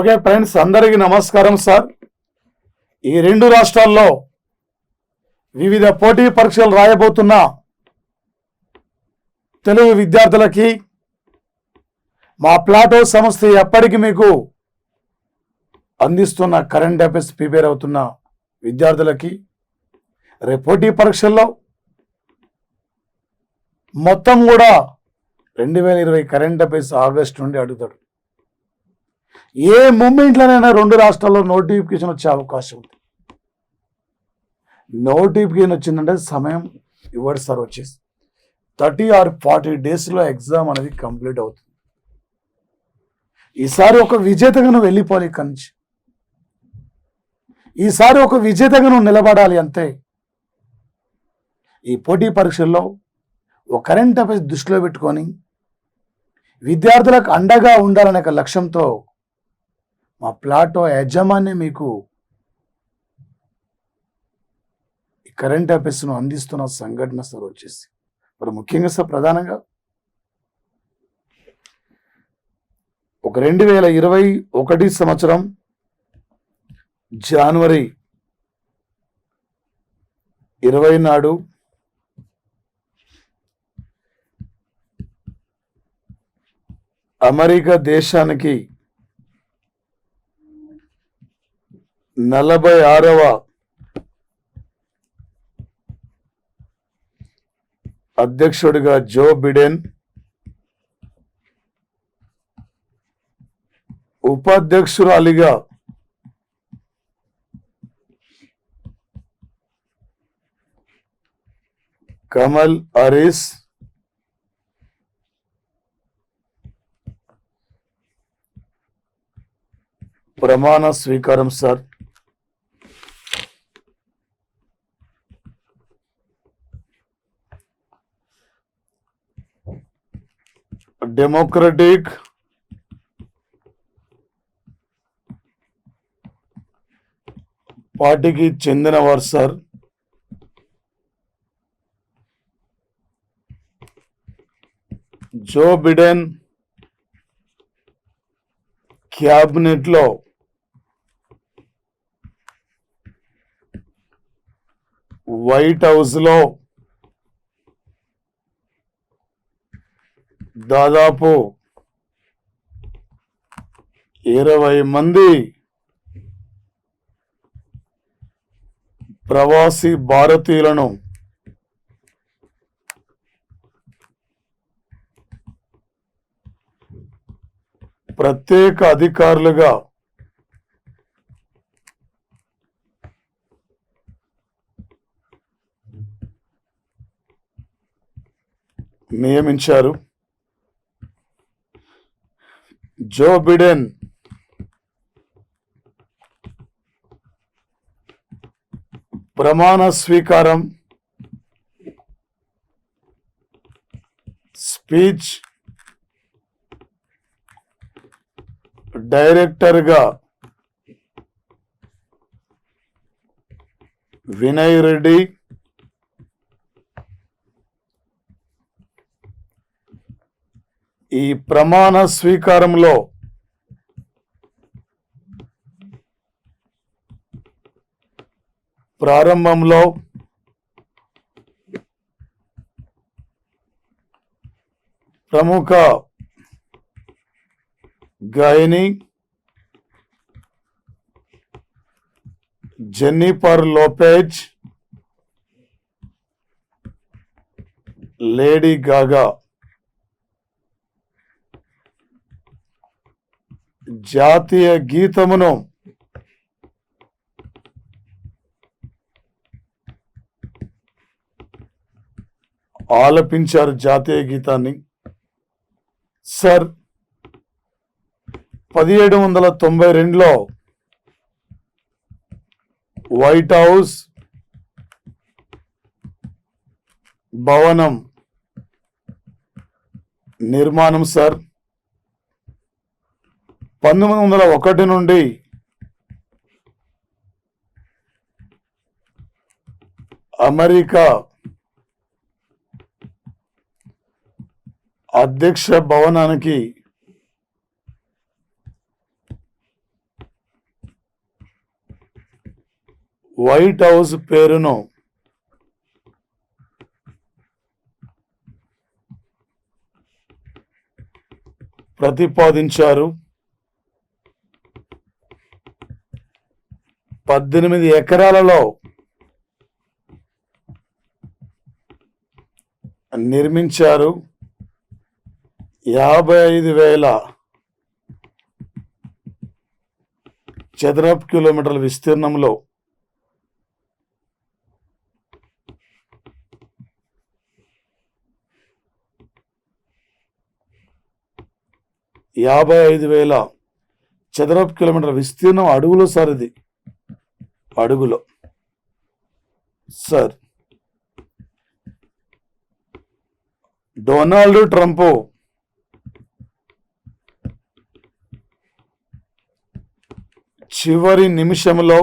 Okay friends, అందరికీ నమస్కారం sir. ఈ రెండు రాష్ట్రాల్లో వివిధ పోటీ పరీక్షలు రాయబోతున్న తెలుగు విద్యార్థులకి మా ప్లాటో సంస్థ ఎప్పటికీ మీకు అందిస్తున్న కరెంట్ అఫైర్స్ ప్రిపేర్ అవుతున్న విద్యార్థులకి రేపు పోటీ పరీక్షల్లో మొత్తం కూడా 2020 కరెంట్ అఫైర్స్ ఆగస్టు నుండి అడుగుతాడు. ఏ మూమెంట్లోనైనా రెండు రాష్ట్రాల్లో నోటిఫికేషన్ వచ్చే అవకాశం ఉంది. నోటిఫికేషన్ వచ్చిందంటే సమయం ఇవ్వడు సార్. వచ్చేసి 30 or 40 డేస్లో ఎగ్జామ్ అనేది కంప్లీట్ అవుతుంది. ఈసారి ఒక విజేతగా నువ్వు వెళ్ళిపోవాలి ఇక్కడి నుంచి. ఈసారి ఒక విజేతగా నువ్వు నిలబడాలి అంతే. ఈ పోటీ పరీక్షల్లో ఒక కరెంట్ అఫైర్స్ దృష్టిలో పెట్టుకొని విద్యార్థులకు అండగా ఉండాలనే ఒక లక్ష్యంతో మా ప్లాటో యాజమాన్యం మీకు ఈ కరెంట్ అఫైర్స్ను అందిస్తున్న సంఘటన సార్. వచ్చేసి మరి ముఖ్యంగా సార్ ప్రధానంగా ఒక 2021 సంవత్సరం జనవరి 20 నాడు అమెరికా దేశానికి 46వ అధ్యక్షుడిగా జో బిడెన్, ఉపాధ్యక్షురాలిగా కమల్ హారిస్, ప్రమాణ స్వీకారం సార్. డెమోక్రటిక్ పార్టీకి చెందినవారు సార్. జో బిడెన్ క్యాబినెట్ లో వైట్ హౌస్ లో దాదాపు 20 మంది ప్రవాసీ భారతీయులను ప్రత్యేక అధికారులుగా నియమించారు. జో బిడెన్ ప్రమాణ స్వీకారం స్పీచ్ డైరెక్టర్గా వినయ్ రెడ్డి, ఈ ప్రమాణ స్వీకారంలో ప్రారంభంలో ప్రముఖ గాయని జెన్నిఫర్ లోపెజ్, లేడీ గాగా జాతీయ గీతమును ఆలపించారు. జాతీయ గీతాన్ని సార్ 1792లో వైట్ హౌస్ భవనం నిర్మాణం సార్. 1901 నుండి అమెరికా అధ్యక్ష భవనానికి వైట్ హౌస్ పేరును ప్రతిపాదించారు. 18 ఎకరాలలో నిర్మించారు. 55,000 చదరపు కిలోమీటర్ల విస్తీర్ణంలో 55,000 చదరపు కిలోమీటర్ల విస్తీర్ణం అడుగులో సార్, ఇది అడుగులో సార్. డొనాల్డ్ ట్రంప్ చివరి నిమిషంలో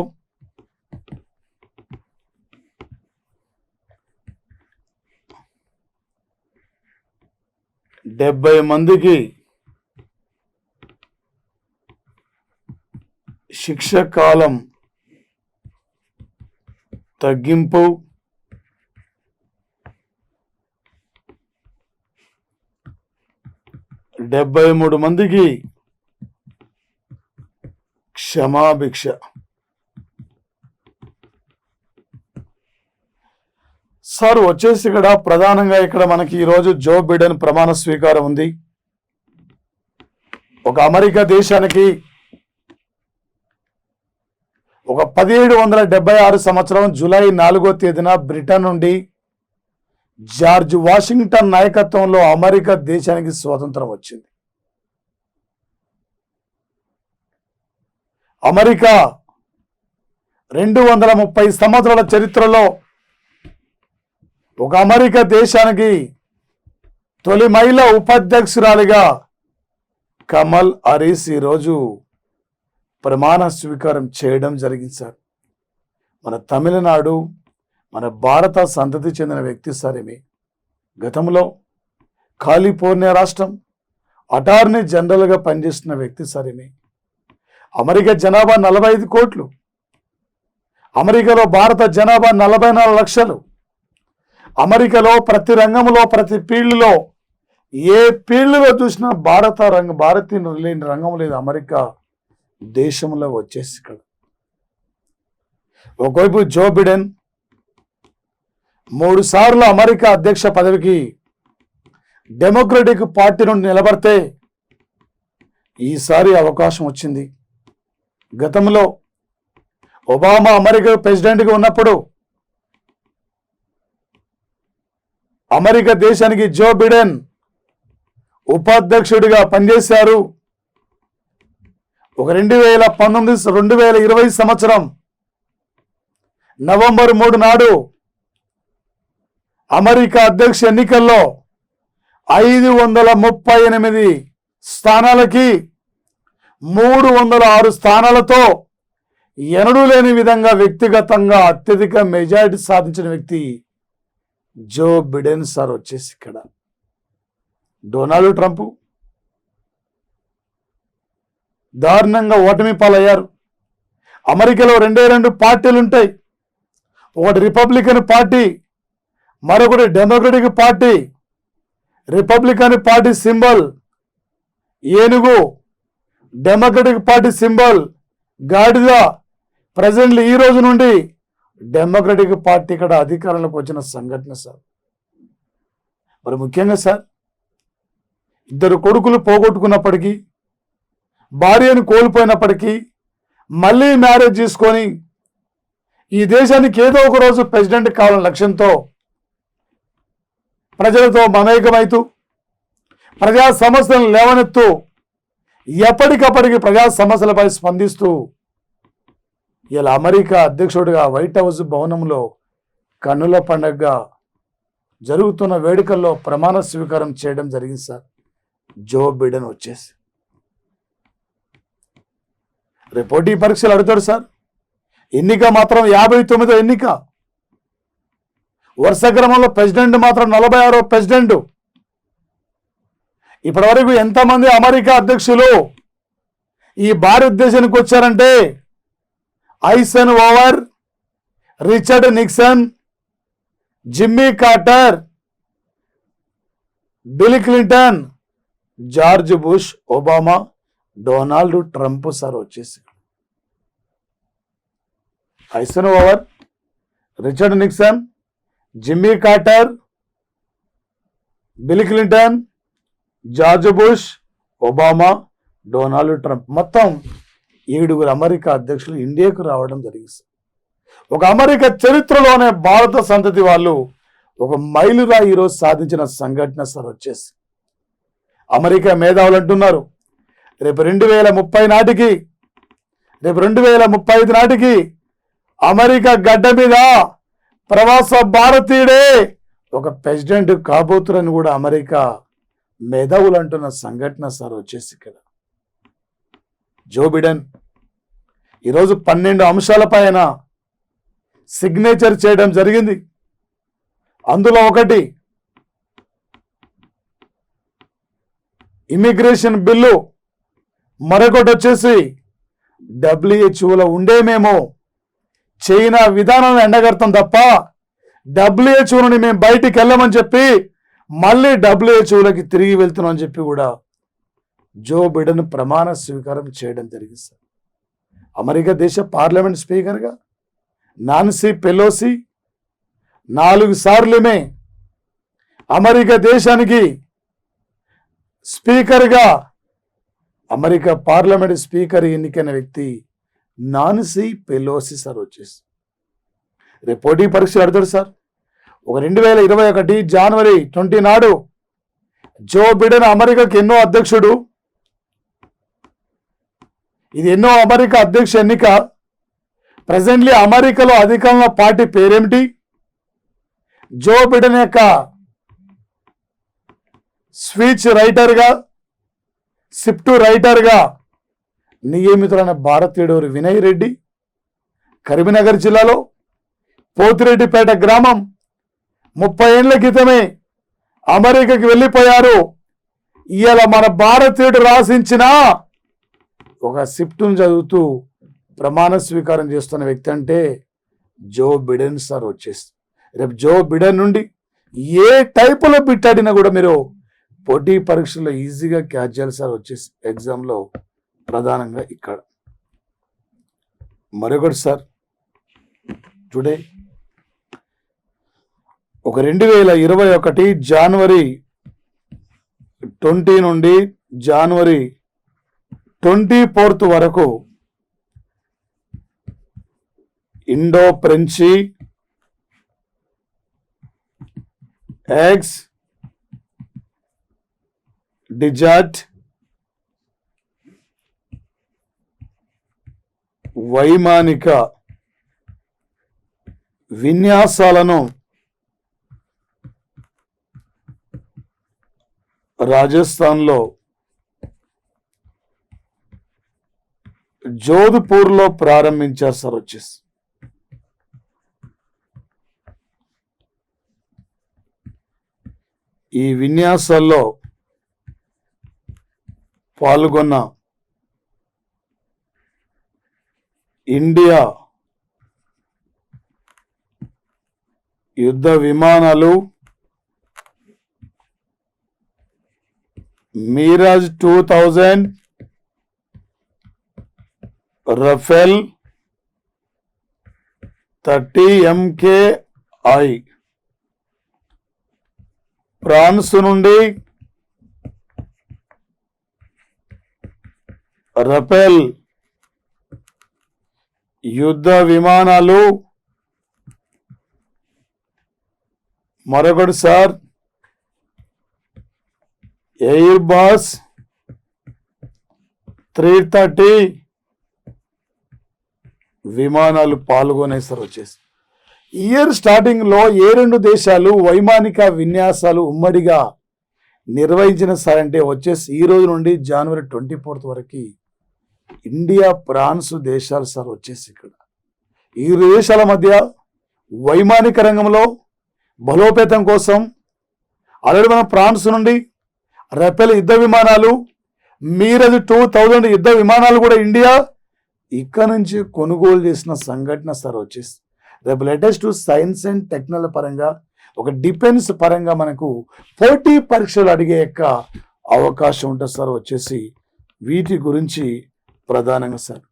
డెబ్బై మందికి శిక్ష కాలం తగ్గింపు, 73 మందికి క్షమాభిక్ష. సార్ వచ్చేసి ఇక్కడ ప్రధానంగా ఇక్కడ మనకి ఈరోజు జో బిడెన్ ప్రమాణ స్వీకారం ఉంది. ఒక అమెరికా దేశానికి ఒక 1776 సంవత్సరం జూలై 4వ తేదీన బ్రిటన్ నుండి జార్జ్ వాషింగ్టన్ నాయకత్వంలో అమెరికా దేశానికి స్వాతంత్రం వచ్చింది. అమెరికా 230 సంవత్సరాల చరిత్రలో ఒక అమెరికా దేశానికి తొలి మహిళా ఉపాధ్యక్షురాలిగా కమల్ హారిస్ ఈరోజు ప్రమాణ స్వీకారం చేయడం జరిగింది సార్. మన తమిళనాడు, మన భారత సంతతి చెందిన వ్యక్తి సార్. ఏమి గతంలో కాలిఫోర్నియా రాష్ట్రం అటార్నీ జనరల్గా పనిచేస్తున్న వ్యక్తి సార్. ఏమి అమెరికా జనాభా 45 కోట్లు, అమెరికాలో భారత జనాభా 44 లక్షలు. అమెరికాలో ప్రతి రంగంలో, ప్రతి ఫీల్డ్లో, ఏ ఫీల్డ్లో చూసినా భారతీయులు లేని రంగం లేదు అమెరికా దేశంలో వచ్చేసి. ఇక్కడ ఒకవైపు జో బిడెన్ 3 సార్లు అమెరికా అధ్యక్ష పదవికి డెమోక్రటిక్ పార్టీ నుండి నిలబడితే ఈసారి అవకాశం వచ్చింది. గతంలో ఒబామా అమెరికా ప్రెసిడెంట్గా ఉన్నప్పుడు అమెరికా దేశానికి జో బిడెన్ ఉపాధ్యక్షుడిగా పనిచేశారు. ఒక 2020 సంవత్సరం నవంబర్ 3 నాడు అమెరికా అధ్యక్ష ఎన్నికల్లో 538 స్థానాలకి 306 స్థానాలతో ఎన్నడూ లేని విధంగా వ్యక్తిగతంగా అత్యధిక మెజారిటీ సాధించిన వ్యక్తి జో బిడెన్ సార్. వచ్చేసి ఇక్కడ డొనాల్డ్ ట్రంప్ దారుణంగా ఓటమి పాలయ్యారు. అమెరికాలో 2 పార్టీలు ఉంటాయి. ఒకటి రిపబ్లికన్ పార్టీ, మరొకటి democratic party. Republican party symbol ఏనుగు, డెమోక్రటిక్ పార్టీ సింబల్ గాడిద. ప్రజెంట్లీ ఈ రోజు నుండి డెమోక్రటిక్ పార్టీ ఇక్కడ అధికారంలోకి వచ్చిన సంఘటన సార్. మరి ముఖ్యంగా సార్, 2 కొడుకులు పోగొట్టుకున్నప్పటికీ, భార్యను కోల్పోయినప్పటికీ మళ్ళీ మ్యారేజ్ చేసుకొని ఈ దేశానికి ఏదో ఒక రోజు ప్రెసిడెంట్ కావాలనే లక్ష్యంతో ప్రజలతో మమేకమైతూ ప్రజా సమస్యలను లేవనెత్తూ ఎప్పటికప్పటికి ప్రజా సమస్యలపై స్పందిస్తూ ఇలా అమెరికా అధ్యక్షుడిగా వైట్ హౌస్ భవనంలో కన్నుల పండుగగా జరుగుతున్న వేడుకల్లో ప్రమాణ స్వీకారం చేయడం జరిగింది సార్. జో బిడెన్ వచ్చేసి రేపు పోటీ పరీక్షలు అడుగుతాడు సార్. ఎన్నిక మాత్రం 59వ ఎన్నిక. వరుస క్రమంలో ప్రెసిడెంట్ మాత్రం 46వ ప్రెసిడెంట్. ఇప్పటివరకు ఎంతమంది అమెరికా అధ్యక్షులు ఈ భారతదేశానికి వచ్చారంటే Eisenhower, Richard Nixon, Jimmy Carter, Bill Clinton, George Bush, Obama, Donald Trump sir వచ్చేసి Eisenhower, Richard Nixon, Jimmy Carter, Bill Clinton, George Bush, Obama, Donald Trump, మొత్తం 7 అమెరికా అధ్యక్షులు ఇండియాకు రావడం జరిగింది. ఒక అమెరికా చరిత్రలోనే భారత సంతతి వాళ్ళు ఒక మైలురాయి ఈరోజు సాధించిన సంఘటన సార్ వచ్చేసి అమెరికా మేధావులు అంటున్నారు రేపు 2030 నాటికి, రేపు 2035 నాటికి అమెరికా గడ్డ మీద ప్రవాస భారతీయుడే ఒక ప్రెసిడెంట్ కాబోతురని కూడా అమెరికా మేధావులు అంటున్న సంఘటన సార్ వచ్చేసి ఇక్కడ జో బిడెన్ ఈరోజు 12 అంశాలపైన సిగ్నేచర్ చేయడం జరిగింది. అందులో ఒకటి ఇమిగ్రేషన్ బిల్లు, మరొకటి వచ్చేసి డబ్ల్యూహెచ్ఓలో ఉండేమేమో చైనా విధానాన్ని ఎండగడతాం తప్ప డబ్ల్యూహెచ్ఓ నుండి మేము బయటికి వెళ్ళమని చెప్పి మళ్ళీ డబ్ల్యూహెచ్ఓలోకి తిరిగి వెళ్తున్నాం అని చెప్పి కూడా జో బిడెన్ ప్రమాణ స్వీకారం చేయడం జరిగింది సార్. అమెరికా దేశ పార్లమెంట్ స్పీకర్గా నాన్సీ పెలోసి 4 సార్లుమే అమెరికా దేశానికి స్పీకర్గా అమెరికా పార్లమెంట్ స్పీకర్ ఎన్నికైన వ్యక్తి నాన్సీ పెలోసి సార్ వచ్చేసి రేపు పోటీ పరీక్షలు అడుగుతాడు సార్. ఒక 2021 జనవరి 20 నాడు జో బిడెన్ అమెరికాకి ఎన్నో అధ్యక్షుడు. ఇది ఎన్నో అమెరికా అధ్యక్ష ఎన్నిక. ప్రెసెంట్లీ అమెరికాలో అధికారంలో పార్టీ పేరేమిటి? జో బిడెన్ యొక్క స్పీచ్ రైటర్గా, స్క్రిప్ట్ రైటర్గా నియమితులైన భారతీయుడు వినయ్ రెడ్డి కరీంనగర్ జిల్లాలో పోతిరెడ్డిపేట గ్రామం 30 ఏళ్ల క్రితమే అమెరికాకి వెళ్ళిపోయారు. ఇవాళ మన భారతీయుడు రాసించిన ఒక స్క్రిప్ట్ను చదువుతూ ప్రమాణ స్వీకారం చేస్తున్న వ్యక్తి అంటే జో బిడెన్ సార్ వచ్చేసి రేపు జో బిడెన్ నుండి ఏ టైపులో బిట్టాడినా కూడా మీరు పోటీ పరీక్షల్లో ఈజీగా క్యాచ్ చేయాలి సార్ వచ్చేసి ఎగ్జామ్లో ప్రధానంగా ఇక్కడ. మరొకటి సార్ టుడే ఒక 2021 జనవరి 20 నుండి జనవరి 24 వరకు ఇండో ఫ్రెంచి ఎక్స్ డిజార్ట్ వైమానిక విన్యాసాలను రాజస్థాన్లో జోధ్పూర్లో ప్రారంభించారు సార్ వచ్చేసి. ఈ విన్యాసాల్లో పాల్గొన్న ఇండియా యుద్ధ విమానాలు మీరాజ్ 2000, రఫేల్ 30 MKI, ఫ్రాన్స్ నుండి రఫేల్ యుద్ధ విమానాలు, మరొకటి సార్ ఎయిర్ బస్ 330 విమానాలు పాల్గొనే సార్ వచ్చేసి. ఇయర్ స్టార్టింగ్లో ఏ 2 దేశాలు వైమానిక విన్యాసాలు ఉమ్మడిగా నిర్వహించిన సార్ అంటే వచ్చేసి ఈ రోజు నుండి జనవరి 24 వరకు ఇండియా ఫ్రాన్స్ దేశాలు సార్ వచ్చేసి ఇక్కడ ఈ దేశాల మధ్య వైమానిక రంగంలో బలోపేతం కోసం ఆల్రెడీ మనం ఫ్రాన్స్ నుండి రఫేల్ యుద్ధ విమానాలు, మీరాజ్ 2000 యుద్ధ విమానాలు కూడా ఇండియా ఇక్కడ నుంచి కొనుగోలు చేసిన సంఘటన సార్ వచ్చేసి రేపు లేటెస్ట్ సైన్స్ అండ్ టెక్నాలజీ పరంగా ఒక డిఫెన్స్ పరంగా మనకు పోటీ పరీక్షలు అడిగే యొక్క అవకాశం ఉంటుంది సార్. వచ్చేసి వీటి గురించి ప్రధానంగా సార్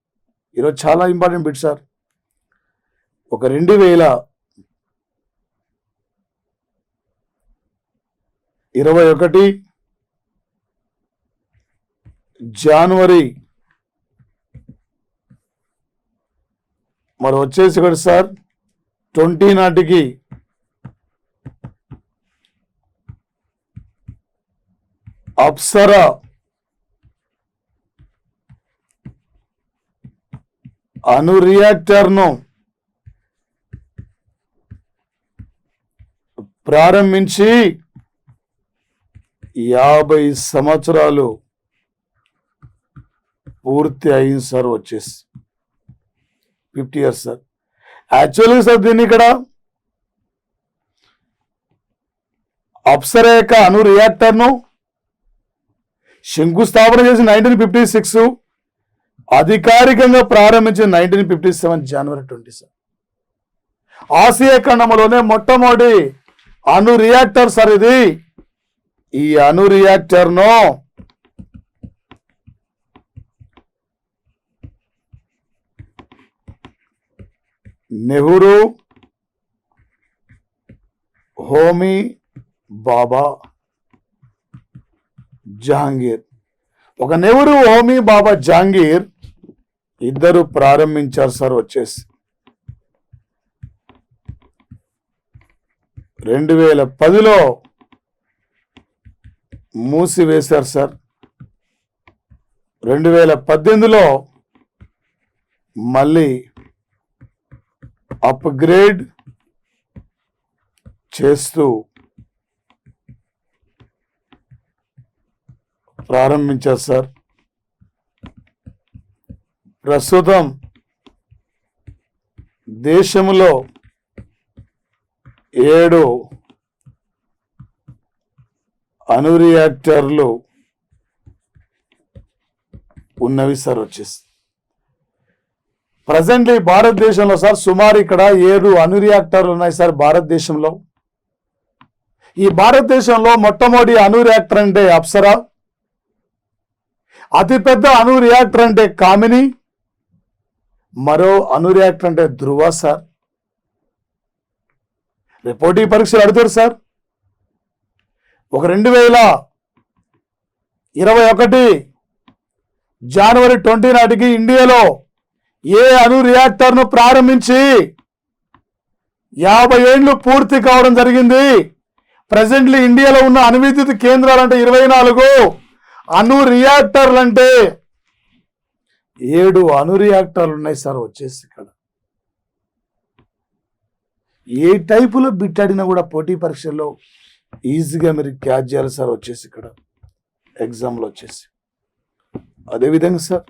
ఈరోజు చాలా ఇంపార్టెంట్ బిట్ సార్. ఒక 2021 జనవరి మరి వచ్చేసి ఇక్కడ సార్ 20 నాటికి అప్సరా అణు రియాక్టర్ను ప్రారంభించి 50 సంవత్సరాలు పూర్తి అయింది సార్. వచ్చేసి 50 years సార్. యాక్చువల్గా సార్ దీన్ని ఇక్కడ అప్సరా యొక్క అణు రియాక్టర్ను శంకుస్థాపన చేసి 1956, అధికారికంగా ప్రారంభించిన 1957 జనవరి 20 సార్. ఆసియా ఖండంలోనే మొట్టమొదటి అణు రియాక్టర్ సార్ ఇది. ఈ అణు రియాక్టర్ను నెహ్రూ, హోమీ బాబా, జహాంగీర్, ఒక నెహ్రూ, హోమీ బాబా, జహాంగీర్ ఇద్దరు ప్రారంభించారు సార్. వచ్చేసి 2010లో మూసివేశారు సార్. 2018లో మళ్ళీ అప్గ్రేడ్ చేస్తూ ప్రారంభించారు సార్. ప్రస్తుతం దేశంలో 7 అణు రియాక్టర్లు ఉన్నవి సార్. వచ్చేసి ప్రజెంట్లీ భారతదేశంలో సార్ సుమారు ఇక్కడ 7 అణు రియాక్టర్లు ఉన్నాయి సార్ భారతదేశంలో. ఈ భారతదేశంలో మొట్టమొదటి అణు రియాక్టర్ అంటే అప్సరా, అతిపెద్ద అణు రియాక్టర్ అంటే కామిని, మరో అణు రియాక్టర్ అంటే ధ్రువ సార్. పోటీ పరీక్షలు అడుగుతారు సార్. ఒక 2021 జనవరి 20 నాటికి ఇండియాలో ఏ అణు రియాక్టర్ను ప్రారంభించి 50 ఏళ్లు పూర్తి కావడం జరిగింది. ప్రజెంట్లీ ఇండియాలో ఉన్న అణు విద్యుత్ కేంద్రాలు అంటే 24, అణు రియాక్టర్లు అంటే 7 అణు రియాక్టర్లు ఉన్నాయి సార్. వచ్చేసి ఇక్కడ ఏ టైపులో బిట్ అడినా కూడా పోటీ పరీక్షల్లో ఈజీగా మీరు క్యాచ్ చేయాలి సార్. వచ్చేసి ఇక్కడ ఎగ్జామ్లో వచ్చేసి అదేవిధంగా సార్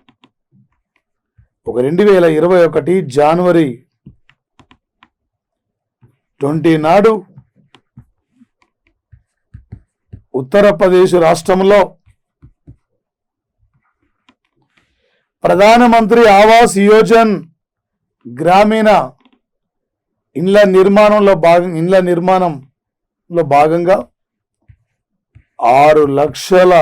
ఒక 2021 జనవరి 20 నాడు ఉత్తరప్రదేశ్ రాష్ట్రంలో ప్రధానమంత్రి ఆవాస్ యోజన్ గ్రామీణ ఇండ్ల నిర్మాణంలో భాగంగా 6 లక్షల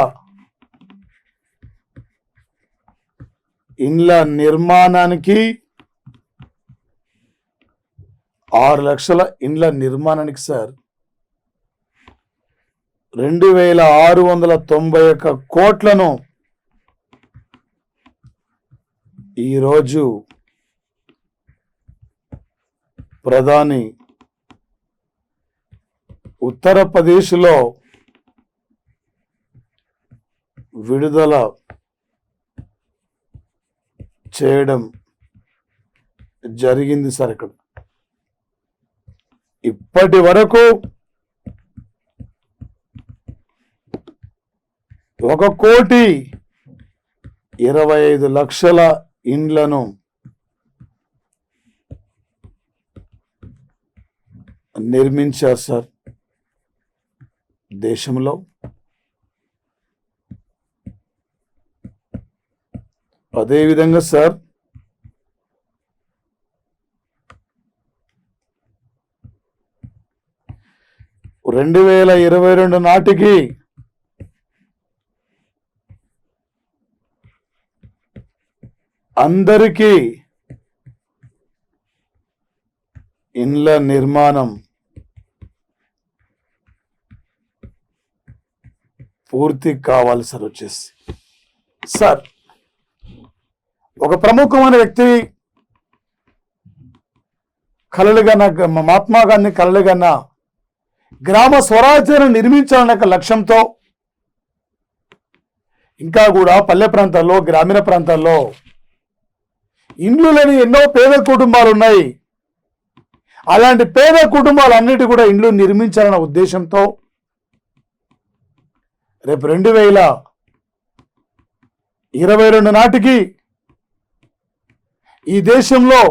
ఇండ్ల నిర్మాణానికి 6 లక్షల ఇండ్ల నిర్మాణానికి సార్ 2691 కోట్లను ఈరోజు ప్రధాని ఉత్తరప్రదేశ్లో విడుదల చేయడం జరిగింది సార్. ఇక్కడ ఇప్పటి వరకు 1,25,00,000 ఇండ్లను నిర్మించారు సార్ దేశంలో. అదేవిధంగా సార్ 2022 నాటికి అందరికీ ఇండ్ల నిర్మాణం పూర్తి కావాలి సార్. వచ్చేసి సార్ ఒక ప్రముఖమైన వ్యక్తి మహాత్మా గాంధీ కలలుగన్న గ్రామ స్వరాజ్యాన్ని నిర్మించాలనే లక్ష్యంతో ఇంకా కూడా పల్లె ప్రాంతాల్లో గ్రామీణ ప్రాంతాల్లో ఇండ్లు లేని ఎన్నో పేద కుటుంబాలు ఉన్నాయి. అలాంటి పేద కుటుంబాలన్నిటి కూడా ఇండ్లు నిర్మించాలన్న ఉద్దేశంతో రేపు 2022 నాటికి ఈ దేశంలో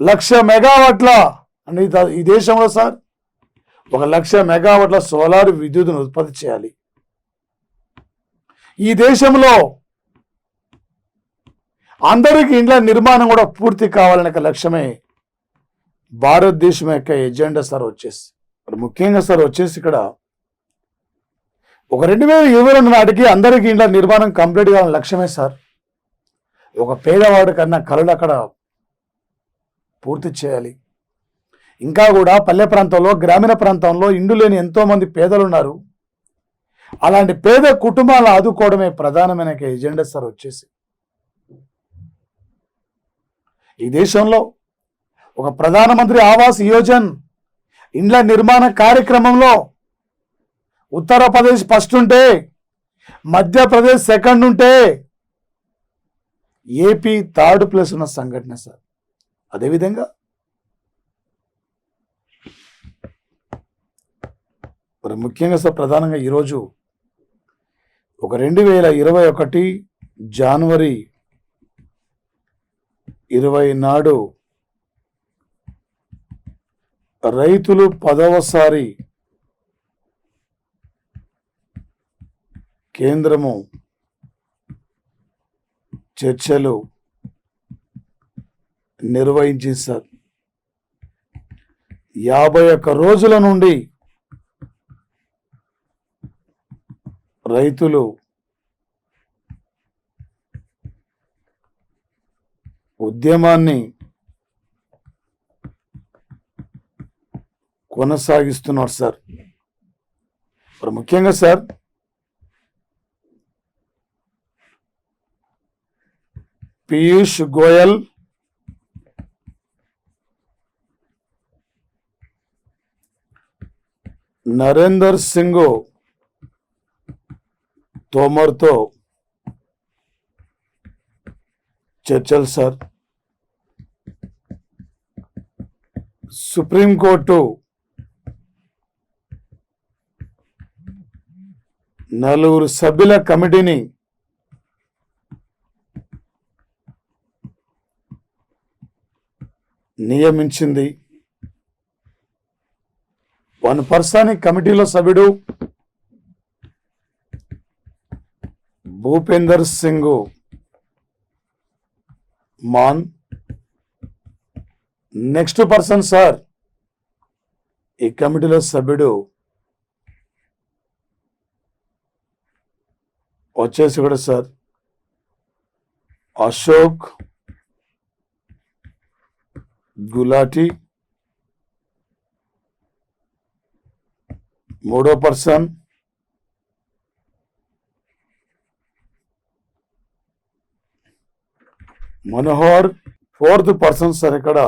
1,00,000 మెగావాట్ల అంటే ఈ దేశంలో సార్ 1,00,000 మెగావాట్ల సోలార్ విద్యుత్తును ఉత్పత్తి చేయాలి. ఈ దేశంలో అందరికీ ఇండ్ల నిర్మాణం కూడా పూర్తి కావాలనే లక్ష్యమే భారతదేశం యొక్క ఎజెండా సార్. వచ్చేసి ముఖ్యంగా సార్ వచ్చేసి ఇక్కడ 2022 నాటికి అందరికీ ఇండ్ల నిర్మాణం కంప్లీట్ కావాలని లక్ష్యమే సార్. ఒక పేదవాడి కన్నా కళలు అక్కడ పూర్తి చేయాలి. ఇంకా కూడా పల్లె ప్రాంతంలో గ్రామీణ ప్రాంతంలో ఇండ్లు లేని ఎంతో మంది పేదలు ఉన్నారు. అలాంటి పేద కుటుంబాలను ఆదుకోవడమే ప్రధానమైన ఎజెండా సార్. వచ్చేసి ఈ దేశంలో ఒక ప్రధానమంత్రి ఆవాస్ యోజన ఇండ్ల నిర్మాణ కార్యక్రమంలో ఉత్తరప్రదేశ్ ఫస్ట్ ఉంటే, మధ్యప్రదేశ్ సెకండ్ ఉంటే, ఏపీ థర్డ్ ప్లేస్ ఉన్న సంఘటన సార్. అదేవిధంగా మరి ముఖ్యంగా సార్ ప్రధానంగా ఈరోజు 2021 జనవరి 20 నాడు రైతులు 10వసారి కేంద్రము చర్చలు నిర్వహించింది సార్. 51 రోజుల నుండి రైతులు ఉద్యమాన్ని కొనసాగిస్తున్నారు సార్. మరి ముఖ్యంగా సార్ పీయూష్ గోయల్ నరేందర్ సింగ్ తోమర్తో చర్చలు సార్. సుప్రీంకోర్టు 4 సభ్యుల కమిటీని నియమించింది. 1 పర్సన్ కమిటీలో సభ్యుడు Bhupender Singh Mann. Next person sir ఈ కమిటీలో సభ్యుడు వచ్చేసి కూడా సార్ అశోక్ గులాటి. 3వ person Manohar. 4th person sir ఇక్కడ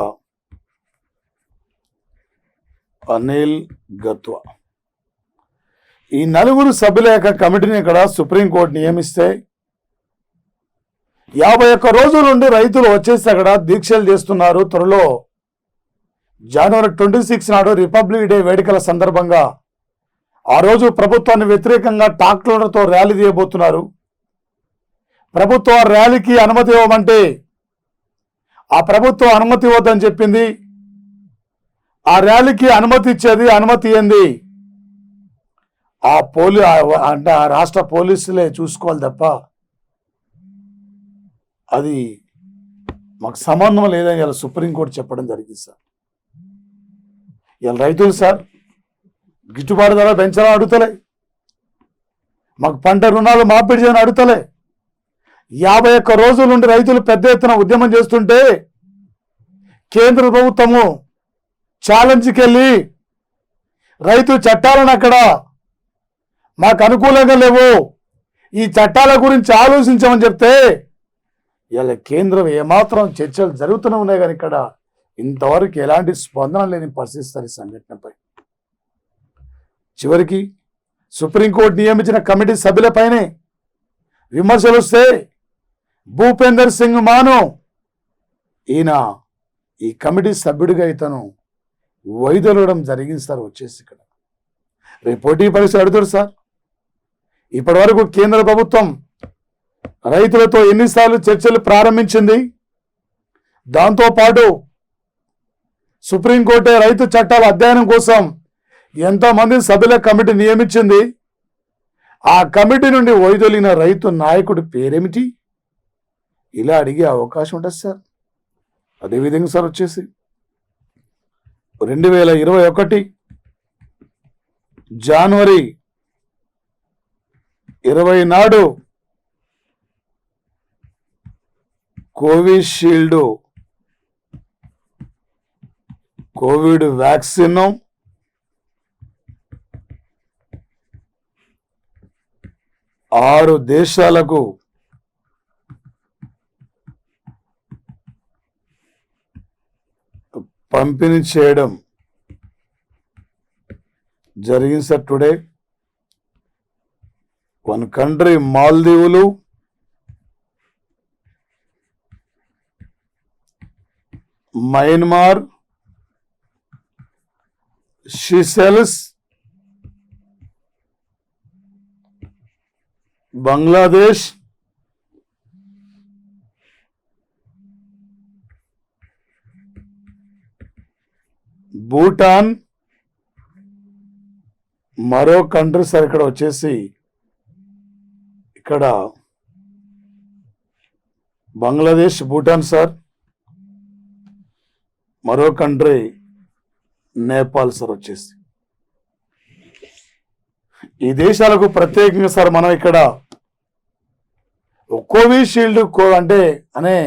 అనిల్ గత్వా. ఈ 4 సభ్యుల యొక్క కమిటీని ఇక్కడ సుప్రీంకోర్టు నియమిస్తే 51 రోజుల నుండి రైతులు వచ్చేసి అక్కడ దీక్షలు చేస్తున్నారు. త్వరలో జనవరి 26 నాడు రిపబ్లిక్ డే వేడుకల సందర్భంగా ఆ రోజు ప్రభుత్వాన్ని వ్యతిరేకంగా ట్రాక్టర్లతో ర్యాలీ తీయబోతున్నారు. ప్రభుత్వ ర్యాలీకి అనుమతి ఇవ్వమంటే ఆ ప్రభుత్వం అనుమతి ఇవ్వద్దని చెప్పింది. ఆ ర్యాలీకి అనుమతి ఇచ్చేది, అనుమతి ఇయ్యంది అంటే ఆ రాష్ట్ర పోలీసులే చూసుకోవాలి తప్ప అది మాకు సంబంధం లేదని ఇలా సుప్రీంకోర్టు చెప్పడం జరిగింది సార్. ఇలా రైతులు సార్ గిట్టుబాటు ధర పెంచాలని అడుగుతలే, మాకు పంట రుణాలు మాఫీ చేయని అడుగుతలే. 51 రోజుల నుండి రైతులు పెద్ద ఎత్తున ఉద్యమం చేస్తుంటే కేంద్ర ప్రభుత్వము ఛాలెంజ్కి వెళ్ళి రైతు చట్టాలను అక్కడ మాకు అనుకూలంగా లేవు, ఈ చట్టాల గురించి ఆలోచించమని చెప్తే ఇలా కేంద్రం ఏమాత్రం చర్చలు జరుగుతూనే ఉన్నాయి, కానీ ఇక్కడ ఇంతవరకు ఎలాంటి స్పందన లేని పరిస్థితి ఈ సంఘటనపై. చివరికి సుప్రీంకోర్టు నియమించిన కమిటీ సభ్యులపైనే విమర్శలు వస్తే భూపేందర్ సింగ్ మాను ఈయన ఈ కమిటీ సభ్యుడిగా ఇతను వైదొలగడం జరిగింది సార్. వచ్చేసి ఇక్కడ రేపు పోటీ పరీక్షలు అడుగుతారు సార్. ఇప్పటి వరకు కేంద్ర ప్రభుత్వం రైతులతో ఎన్నిసార్లు చర్చలు ప్రారంభించింది, దాంతోపాటు సుప్రీంకోర్టు రైతు చట్టాల అధ్యయనం కోసం ఎంతోమంది సభ్యుల కమిటీ నియమించింది, ఆ కమిటీ నుండి వైదొలిగిన రైతు నాయకుడి పేరేమిటి, ఇలా అడిగే అవకాశం ఉంటుంది సార్. అదేవిధంగా సార్ వచ్చేసి 2021 జనవరి 20 నాడు కోవిషీల్డ్ కోవిడ్ వ్యాక్సిన్ 6 దేశాలకు పంపిణీ చేయడం జరిగింది సార్. టుడే వన్ కంట్రీ మాల్దీవులు, మయన్మార్, షీసెల్స్, బంగ్లాదేశ్, భూటాన్, మరో కంట్రీ సార్ ఇక్కడ వచ్చేసి ఇక్కడ బంగ్లాదేశ్, భూటాన్ సార్, మరో కంట్రీ నేపాల్ సార్. వచ్చేసి ఈ దేశాలకు ప్రత్యేకంగా సార్ మనం ఇక్కడ కోవిషీల్డ్ అంటే అనే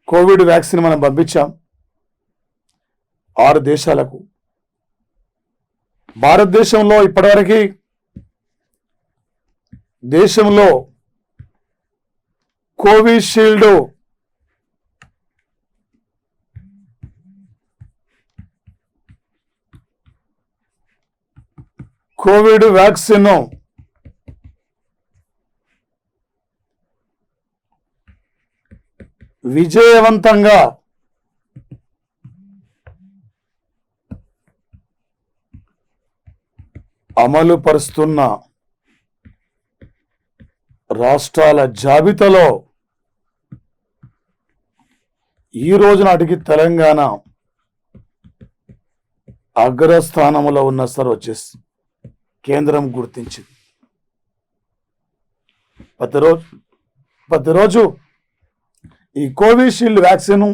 కోవిడ్ వ్యాక్సిన్ మనం పంపించాం 6 దేశాలకు. భారతదేశంలో ఇప్పటివరకు దేశంలో కోవిషీల్డ్ కోవిడ్ వ్యాక్సిన్ విజయవంతంగా అమలు పరుస్తున్న రాష్ట్రాల జాబితాలో ఈ రోజు నాటికి తెలంగాణ అగ్రస్థానంలో ఉన్న సార్. వచ్చేసి కేంద్రం గుర్తించింది. ప్రతిరోజు ఈ కోవిషీల్డ్ వ్యాక్సిన్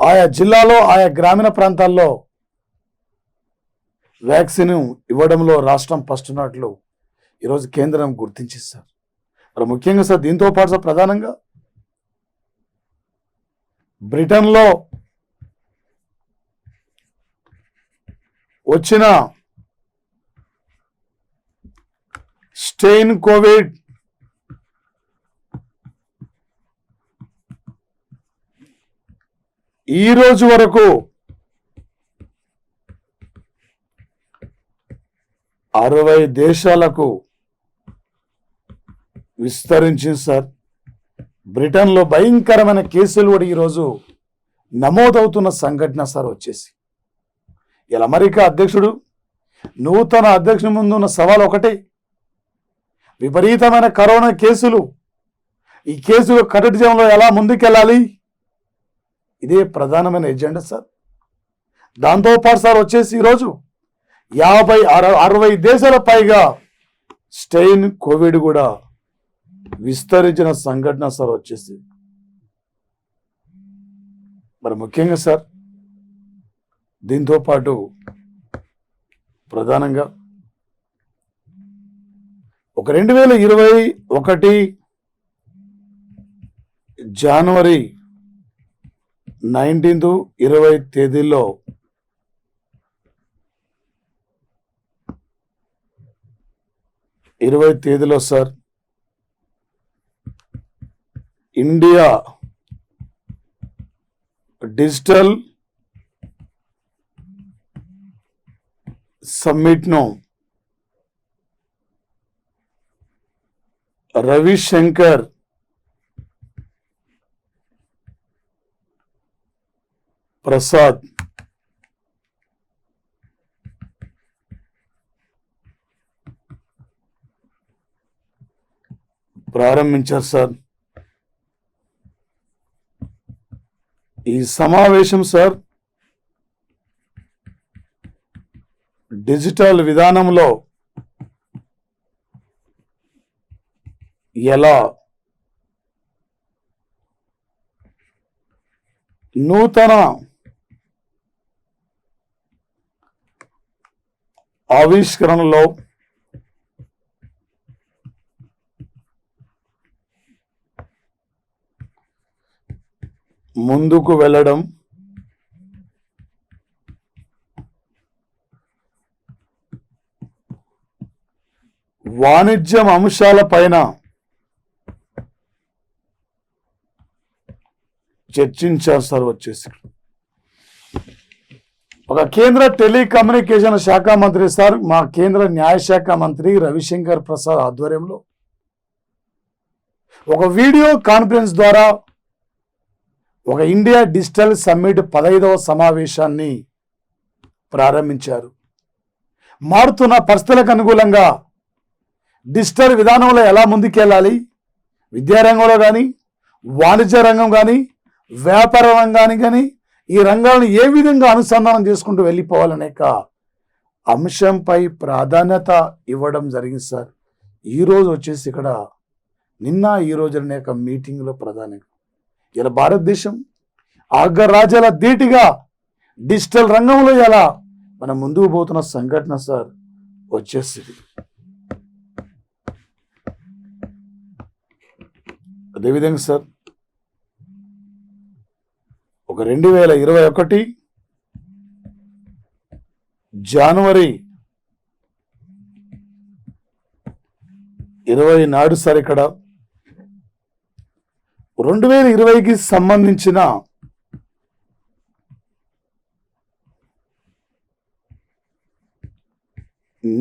ఆయా జిల్లాలో ఆయా గ్రామీణ ప్రాంతాల్లో వ్యాక్సిన్ ఇవ్వడంలో రాష్ట్రం ఫస్ట్ ఉన్నట్లు ఈరోజు కేంద్రం గుర్తించింది సార్. మరి ముఖ్యంగా సార్ దీంతో పాటు సార్ ప్రధానంగా బ్రిటన్లో వచ్చిన స్టెయిన్ కోవిడ్ ఈ రోజు వరకు 60 దేశాలకు విస్తరించింది సార్. బ్రిటన్లో భయంకరమైన కేసులు కూడా ఈరోజు నమోదవుతున్న సంఘటన సార్. వచ్చేసి ఇలా అమెరికా అధ్యక్షుడు నూతన అధ్యక్షుడి ముందు ఉన్న సవాల్ ఒకటే, విపరీతమైన కరోనా కేసులు. ఈ కేసులు కట్టడి చేయడంలో ఎలా ముందుకెళ్ళాలి, ఇదే ప్రధానమైన ఎజెండా సార్. దాంతోపాటు సార్ వచ్చేసి ఈరోజు 50-60 దేశాల పైగా స్టెయిన్ కోవిడ్ కూడా విస్తరించిన సంఘటన సార్. వచ్చేసి మరి ముఖ్యంగా సార్ దీంతో పాటు ప్రధానంగా ఒక 2021 జనవరి 19, 20 తేదీల్లో సార్ ఇండియా డిజిటల్ సమ్మిట్ను రవిశంకర్ ప్రసాద్ ప్రారంభించారు సార్. ఈ సమావేశం సార్ డిజిటల్ విధానంలో ఎలా నూతన ఆవిష్కరణలో ముందుకు వెళ్ళడం, వాణిజ్యం అంశాలపైన చర్చించారు సార్. ఒక కేంద్ర టెలికమ్యూనికేషన్ శాఖ మంత్రి సార్, మా కేంద్ర న్యాయశాఖ మంత్రి రవిశంకర్ ప్రసాద్ ఆధ్వర్యంలో ఒక వీడియో కాన్ఫరెన్స్ ద్వారా ఒక ఇండియా డిజిటల్ సమ్మిట్ 15వ సమావేశాన్ని ప్రారంభించారు. మారుతున్న పరిస్థితులకు అనుగుణంగా డిజిటల్ విధానంలో ఎలా ముందుకెళ్ళాలి, విద్యారంగంలో కానీ, వాణిజ్య రంగం కానీ, వ్యాపార రంగాన్ని కానీ, ఈ రంగాలను ఏ విధంగా అనుసంధానం చేసుకుంటూ వెళ్ళిపోవాలనే అంశంపై ప్రాధాన్యత ఇవ్వడం జరిగింది సార్. ఈరోజు ఇక్కడ నిన్న ఈ రోజు అనేక మీటింగ్లో ప్రధానంగా ఇలా భారతదేశం అగ్రరాజ్యాల ధీటుగా డిజిటల్ రంగంలో ఎలా మనం ముందుకు పోతున్న సంఘటన సార్ వచ్చేసింది. అదేవిధంగా సార్ ఒక 2021 జనవరి 20 నాడు సార్ ఇక్కడ 2020కి సంబంధించిన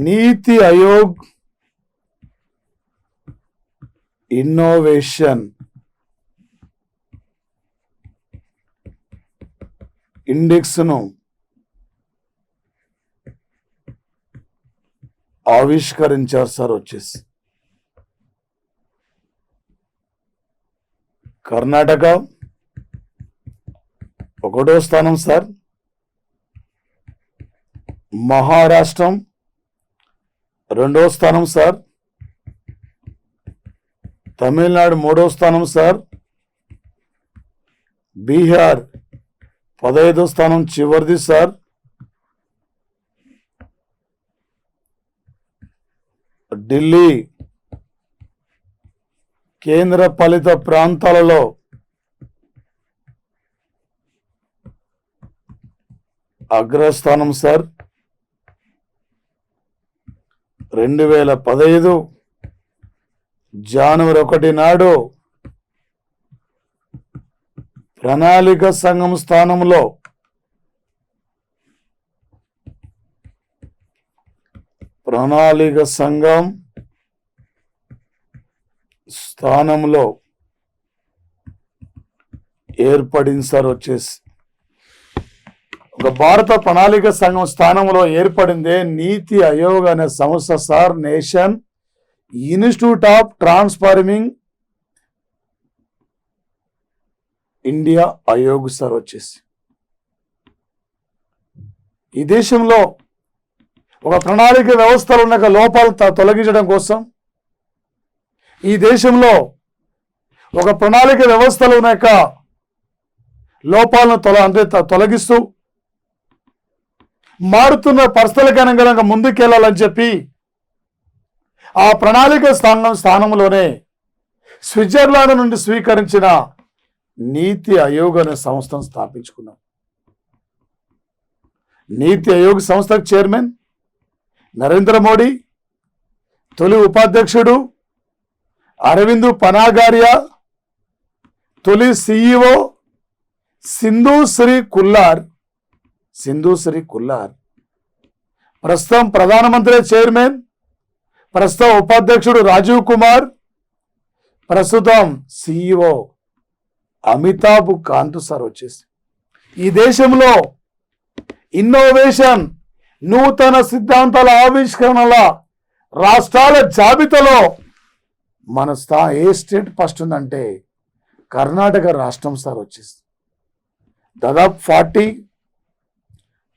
నీతి ఆయోగ్ ఇన్నోవేషన్ ఇండెక్స్ను ఆవిష్కరించారు సార్. కర్ణాటక 1వ స్థానం సార్, మహారాష్ట్రం 2వ స్థానం సార్, తమిళనాడు 3వ స్థానం సార్, బీహార్ 15వ స్థానం చివరిది సార్, ఢిల్లీ కేంద్ర పాలిత ప్రాంతాలలో అగ్రస్థానం సార్. 2015 జనవరి 1 నాడు ప్రణాళిక సంఘం స్థానంలో ఏర్పడింది సార్. ఒక భారత ప్రణాళిక సంఘం స్థానంలో ఏర్పడిందే నీతి ఆయోగ్ అనే సంస్థ sir. Nation institute of transforming India Aayog sir. ఈ దేశంలో ఒక ప్రణాళిక వ్యవస్థలో ఉన్న లోపాలు తొలగించడం కోసం, ఈ దేశంలో ఒక ప్రణాళిక వ్యవస్థలో ఉన్న లోపాలను తొలగిస్తూ మారుతున్న పరిస్థితులకు అనుగుణంగా ముందుకెళ్లాలని చెప్పి ఆ ప్రణాళిక స్థానంలోనే స్విట్జర్లాండ్ నుండి స్వీకరించిన నీతి ఆయోగ్ అనే సంస్థను స్థాపించుకున్నాం. నీతి ఆయోగ్ సంస్థకు చైర్మన్ నరేంద్ర మోడీ, తొలి ఉపాధ్యక్షుడు అరవింద్ పనాగారియా, తొలి సిఇఓ సింధు శ్రీ కుల్లార్. ప్రస్తుతం ప్రధానమంత్రి చైర్మన్, ప్రస్తుతం ఉపాధ్యక్షుడు రాజీవ్ కుమార్, ప్రస్తుతం సిఇఓ అమితాబ్ కాంత్ సార్ వచ్చేసి ఈ దేశంలో ఇన్నోవేషన్, నూతన సిద్ధాంతాల ఆవిష్కరణల రాష్ట్రాల జాబితాలో మన ఏ స్టేట్ ఫస్ట్ ఉందంటే కర్ణాటక రాష్ట్రం సార్ వచ్చేసి దాదాపు 40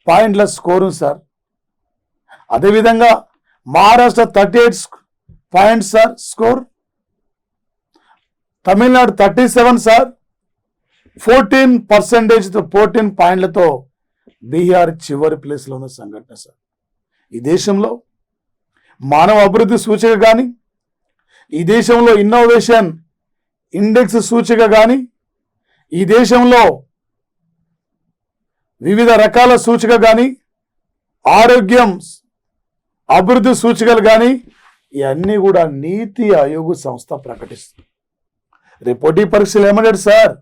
పాయింట్ల స్కోరు సార్. అదేవిధంగా Maharashtra 38 points sir score, Tamil Nadu 37 sir, 14 పాయింట్లతో బీహార్ చివరి ప్లేస్లో ఉన్న సంఘటన సార్. ఈ దేశంలో మానవ అభివృద్ధి సూచిక కానీ, ఈ దేశంలో ఇన్నోవేషన్ ఇండెక్స్ సూచిక కానీ, ఈ దేశంలో వివిధ రకాల సూచిక కానీ, ఆరోగ్యం అభివృద్ధి సూచికలు కానీ ఇవన్నీ కూడా నీతి ఆయోగ్ సంస్థ ప్రకటిస్తుంది. రేపు పోటీ పరీక్షలు ఏమన్నాడు సార్,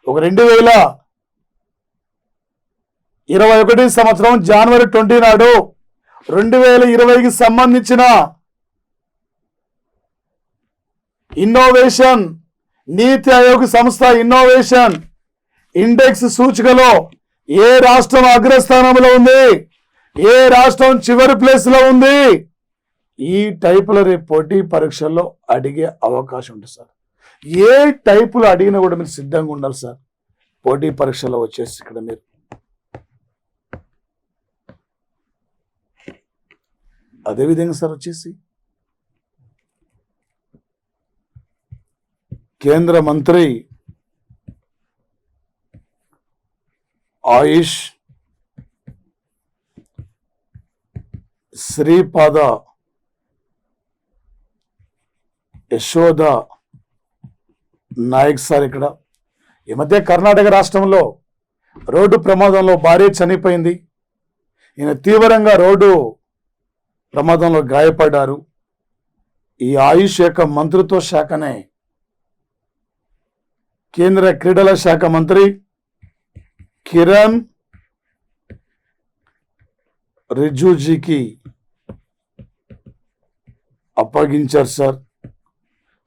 ఒక 2021 సంవత్సరం జనవరి 20 నాడు 2020కి సంబంధించిన ఇన్నోవేషన్ నీతి ఆయోగ్ సంస్థ ఇన్నోవేషన్ ఇండెక్స్ సూచికలో ఏ రాష్ట్రం అగ్రస్థానంలో ఉంది, ఏ రాష్ట్రం చివరి ప్లేస్ లో ఉంది, ఈ టైపులో రేపు పోటీ పరీక్షల్లో అడిగే అవకాశం ఉంటుంది సార్. ఏ టైపులు అడిగినా కూడా మీరు సిద్ధంగా ఉండాలి సార్. పోటీ పరీక్షలో వచ్చేసి ఇక్కడ మీరు అదేవిధంగా సార్ వచ్చేసి కేంద్ర మంత్రి ఆయుష్ శ్రీపాద యశోద నాయక్ సార్ ఇక్కడ ఈ మధ్య కర్ణాటక రాష్ట్రంలో రోడ్డు ప్రమాదంలో భార్య చనిపోయింది. ఈయన తీవ్రంగా రోడ్డు ప్రమాదంలో గాయపడ్డారు. ఈ ఆయుష్ యొక్క మంత్రిత్వ శాఖనే కేంద్ర క్రీడల శాఖ మంత్రి కిరణ్ రిజిజుకి అప్పగించారు సార్.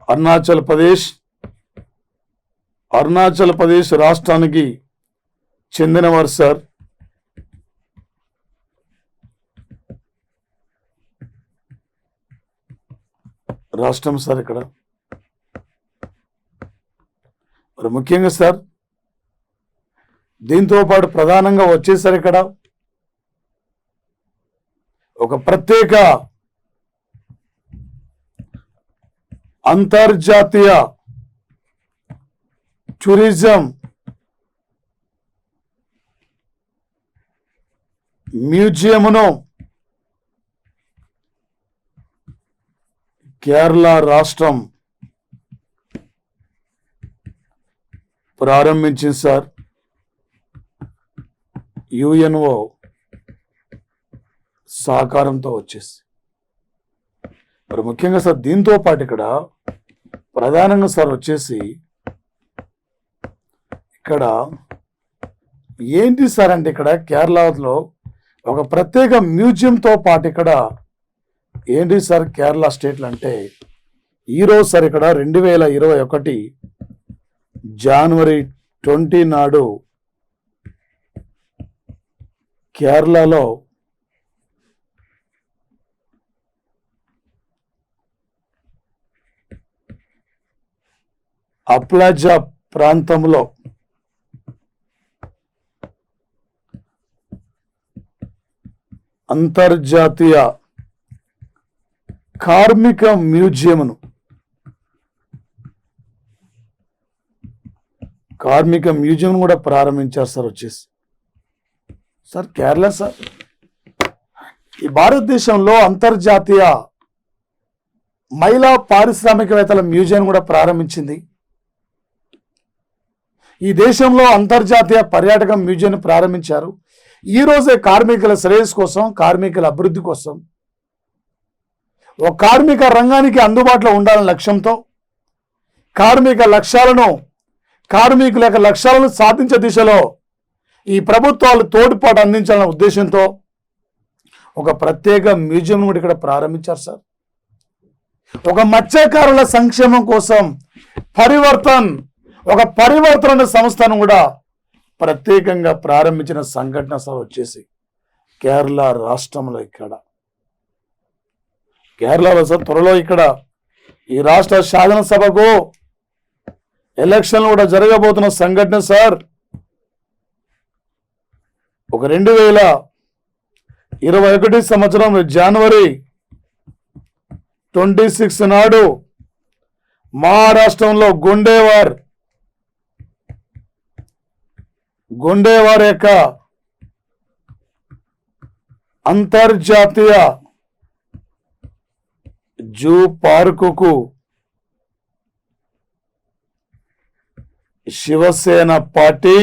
అరుణాచల్ ప్రదేశ్ రాష్ట్రానికి చెందినవారు సార్. రాష్ట్రం సార్ ఇక్కడ మరి ముఖ్యంగా సార్ దీంతో పాటు ప్రధానంగా వచ్చేసారు ఇక్కడ ఒక ప్రత్యేక అంతర్జాతీయ టూరిజం మ్యూజియంను కేరళ రాష్ట్రం ప్రారంభించింది సార్. యుఎన్ఓ సహకారంతో వచ్చేసి మరి ముఖ్యంగా సార్ దీంతో పాటు ఇక్కడ ప్రధానంగా సార్ వచ్చేసి ఇక్కడ ఏంటి సార్ అంటే ఇక్కడ కేరళలో ఒక ప్రత్యేక మ్యూజియంతో పాటు ఇక్కడ ఏంటి సార్ కేరళ స్టేట్లు అంటే ఈరోజు సార్ ఇక్కడ 2021 జనవరి 20 నాడు కేరళలో అప్లాజా ప్రాంతంలో అంతర్జాతీయ కార్మిక మ్యూజియంను కూడా ప్రారంభించారు సార్ వచ్చేసి సార్ కేరళ సార్ ఈ భారతదేశంలో అంతర్జాతీయ మహిళా పారిశ్రామికవేత్తల మ్యూజియం కూడా ప్రారంభించింది. ఈ దేశంలో అంతర్జాతీయ పర్యాటక మ్యూజియం ప్రారంభించారు. ఈ రోజే కార్మికుల శ్రేయస్సు కోసం, కార్మికుల అభివృద్ధి కోసం, ఒక కార్మిక రంగానికి అందుబాటులో ఉండాలనే లక్ష్యంతో కార్మికుల యొక్క లక్ష్యాలను సాధించే దిశలో ఈ ప్రభుత్వాలు తోడ్పాటు అందించాలనే ఉద్దేశంతో ఒక ప్రత్యేక మ్యూజియం కూడా ఇక్కడ ప్రారంభించారు సార్. ఒక మత్స్యకారుల సంక్షేమం కోసం ఒక పరివర్తన సంస్థను కూడా ప్రత్యేకంగా ప్రారంభించిన సంఘటన సార్ వచ్చేసి కేరళ రాష్ట్రంలో. కేరళలో సార్ త్వరలో ఇక్కడ ఈ రాష్ట్ర శాసనసభకు ఎలక్షన్లు కూడా జరగబోతున్న సంఘటన సార్. ఒక 2021 సంవత్సరం జనవరి 26 నాడు మహారాష్ట్రంలో గుండేవార్ యొక్క అంతర్జాతీయ జూ పార్కుకు శివసేన పార్టీ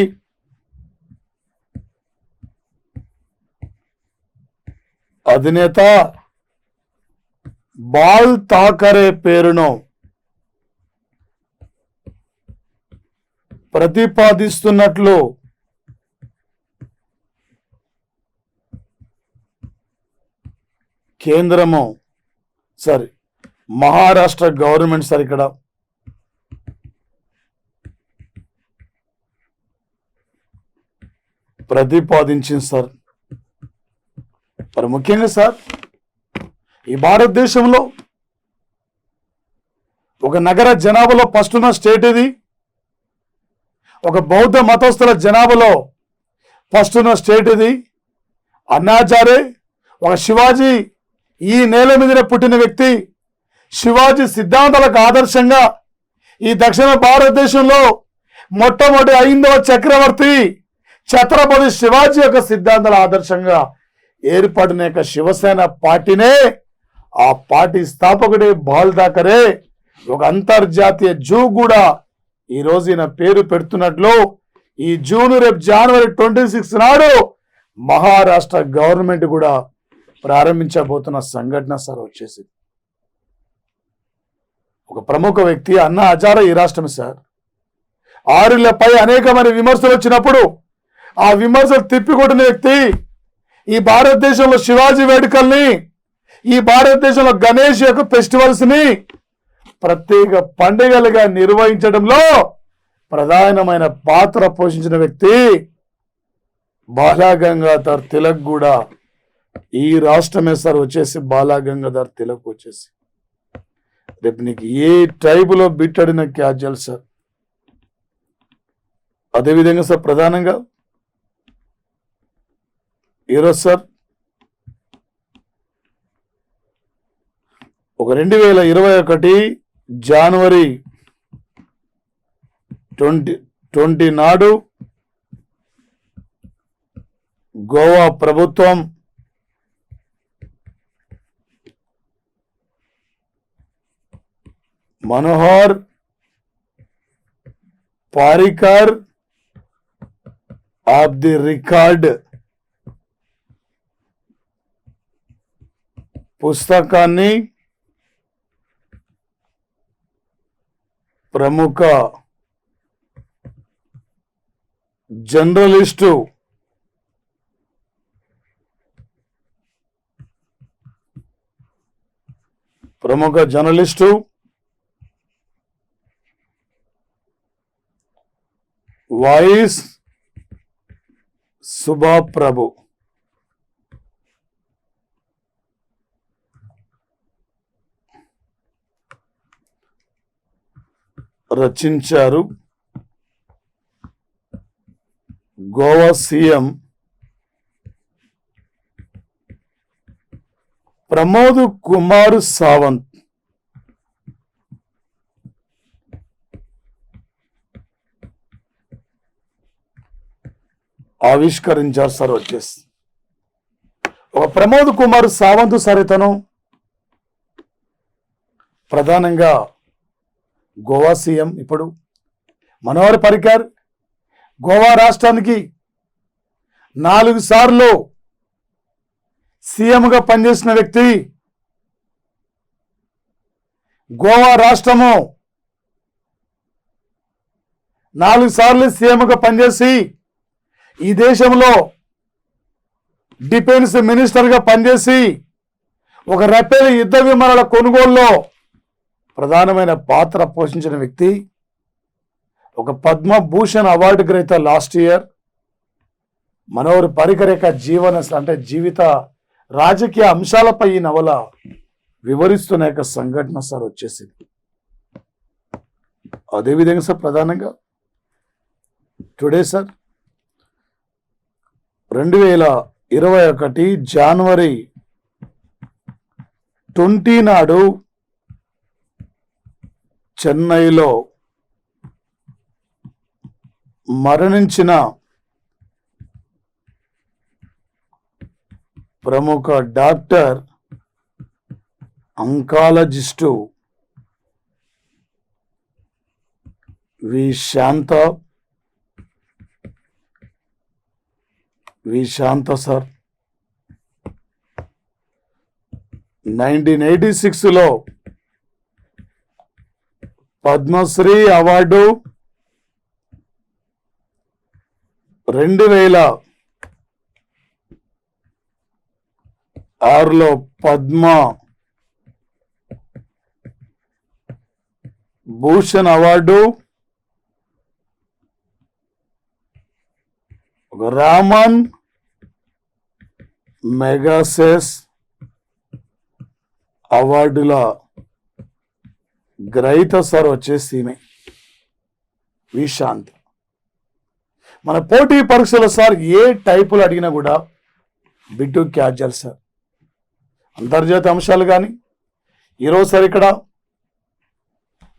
అధినేత బాల్ ఠాకరే పేరును ప్రతిపాదిస్తున్నట్లు మహారాష్ట్ర గవర్నమెంట్ సార్ ఇక్కడ ప్రతిపాదించింది సార్. మరి ముఖ్యంగా సార్ ఈ భారతదేశంలో ఒక నగర జనాభాలో ఫస్ట్ ఉన్న స్టేట్ ఇది. ఒక బౌద్ధ మతస్థుల జనాభాలో ఫస్ట్ ఉన్న స్టేట్ ఇది. అన్నాచారే ఒక శివాజీ ఈ నేల మీద పుట్టిన వ్యక్తి. శివాజీ సిద్ధాంతాలకు ఆదర్శంగా ఈ దక్షిణ భారతదేశంలో మొట్టమొదటి 5వ చక్రవర్తి ఛత్రపతి శివాజీ యొక్క సిద్ధాంతాల ఆదర్శంగా ఏర్పడిన యొక్క శివసేన పార్టీనే, ఆ పార్టీ స్థాపకుడే బాల్ ఠాకరే ఒక అంతర్జాతీయ జూ కూడా ఈ రోజు ఈయన పేరు పెడుతున్నట్లు ఈ జూన్ రేపు జనవరి 26 నాడు మహారాష్ట్ర గవర్నమెంట్ కూడా ప్రారంభించబోతున్న సంఘటన సార్ వచ్చేసి ఒక ప్రముఖ వ్యక్తి అన్నా హజారే ఈ రాష్ట్రం సార్. ఆరులపై అనేకమైన విమర్శలు వచ్చినప్పుడు ఆ విమర్శలు తిప్పికొట్టిన వ్యక్తి. ఈ భారతదేశంలో శివాజీ వేడుకల్ని, ఈ భారతదేశంలో గణేష్ యొక్క ఫెస్టివల్స్ ని ప్రత్యేక పండుగలుగా నిర్వహించడంలో ప్రధానమైన పాత్ర పోషించిన వ్యక్తి బాలగంగాధర్ తిలక్ కూడా ఈ రాష్ట్రమే సార్ వచ్చేసి. బాలగంగాధర్ తిలక్ వచ్చేసి రేపు నీకు ఏ టైపులో బిట్టడిన క్యాజువల్ సార్. అదేవిధంగా సార్ ప్రధానంగా ఈరోజు సార్ ఒక 2021 జనవరి 20 నాడు గోవా ప్రభుత్వం Manohar Parrikar of the record పుస్తకాన్ని ప్రముఖ జర్నలిస్టు వాయిస్ సుభా ప్రభు రచించారు. గోవా సీఎం ప్రమోద్ కుమార్ సావంత్ ఆవిష్కరించారు సార్ వచ్చేసి. ఒక ప్రమోద్ కుమార్ సావంత్ సరితను ప్రధానంగా గోవా సీఎం ఇప్పుడు మనోహర్ పరికర్ గోవా రాష్ట్రానికి 4 సార్లు సీఎంగా పనిచేసిన వ్యక్తి. గోవా రాష్ట్రము 4 సార్లు సీఎంగా పనిచేసి ఈ దేశంలో డిఫెన్స్ మినిస్టర్గా పనిచేసి ఒక రఫేల్ యుద్ధ విమానాల కొనుగోలులో ప్రధానమైన పాత్ర పోషించిన వ్యక్తి. ఒక పద్మభూషణ్ అవార్డు గ్రహీత లాస్ట్ ఇయర్. మనోహర్ పరికర్ యొక్క జీవిత రాజకీయ అంశాలపై ఈ నవల వివరిస్తున్న యొక్క సంఘటన సార్ వచ్చేసింది. అదేవిధంగా సార్ ప్రధానంగా టుడే సార్ 2021 జనవరి 20 నాడు చెన్నైలో మరణించిన ప్రముఖ doctor oncologist V Shanta sir 1986లో పద్మశ్రీ అవార్డు, 2006లో పద్మ భూషణ్ అవార్డు, రామన్ మెగాసెస్ అవార్డుల గ్రహీత సార్ వచ్చేసి విశాంత్. మన పోటీ పరీక్షలు సార్ ఏ టైపులు అడిగినా కూడా బిట్టు క్యాజువల్ సార్. అంతర్జాతీయ అంశాలు కానీ ఈరోజు సార్ ఇక్కడ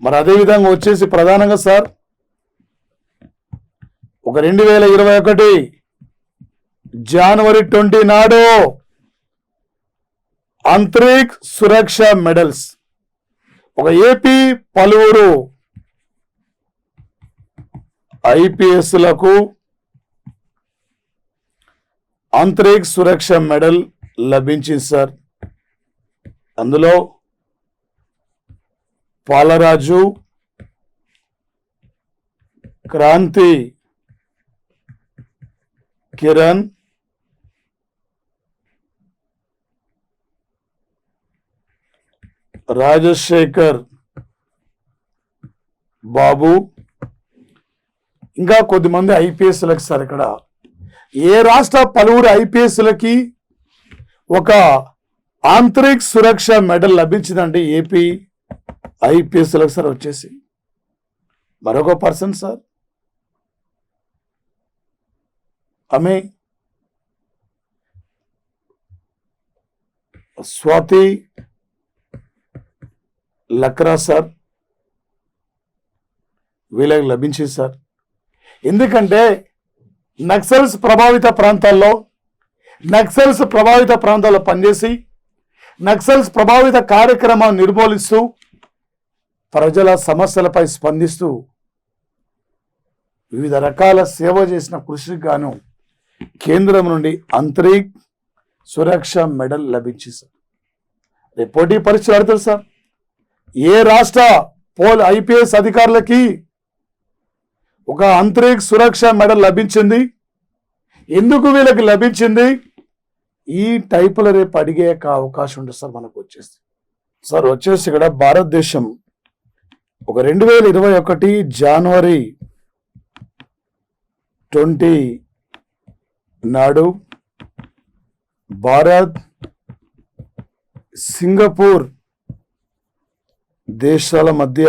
మరి అదేవిధంగా వచ్చేసి ప్రధానంగా సార్ ఒక 2021 జనవరి 20 నాడు అంతరిక్ సురక్ష మెడల్స్ ఒక ఏపీ పలువురు ఐపీఎస్లకు అంతరిక్ సురక్ష మెడల్ లభించింది సార్. అందులో పాలరాజు, క్రాంతి కిరణ్, రాజశేఖర్ బాబు, ఇంకా కొద్దిమంది ఐపీఎస్లకు సార్. ఇక్కడ ఏ రాష్ట్ర పలువురు ఐపీఎస్లకి ఒక ఆంతరిక్ సురక్ష మెడల్ లభించిందంటే ఏపీ ఐపీఎస్లకు సార్ వచ్చేసి మరొక పర్సన్ సార్ ఆమె స్వాతి లక్రా సార్. వీళ్ళకి లభించింది సార్. ఎందుకంటే నక్సల్స్ ప్రభావిత ప్రాంతాల్లో పనిచేసి నక్సల్స్ ప్రభావిత కార్యక్రమాన్ని నిర్మూలిస్తూ ప్రజల సమస్యలపై స్పందిస్తూ వివిధ రకాల సేవ చేసిన కృషికి గాను కేంద్రం నుండి అంతరిక్ సురక్ష మెడల్ లభించింది సార్. రేపు పోటీ పరీక్షలు అడుగుతారు సార్. ఏ రాష్ట్ర ఐపీఎస్ అధికారులకి ఒక అంతరిక్ సురక్ష మెడల్ లభించింది, ఎందుకు వీళ్ళకి లభించింది, ఈ టైపులో రేపు అడిగే అవకాశం ఉంటుంది సార్. మనకు వచ్చేసి సార్ వచ్చేసి ఇక్కడ భారతదేశం ఒక 2021 జనవరి 20 నాడు భారత్ సింగపూర్ దేశాల మధ్య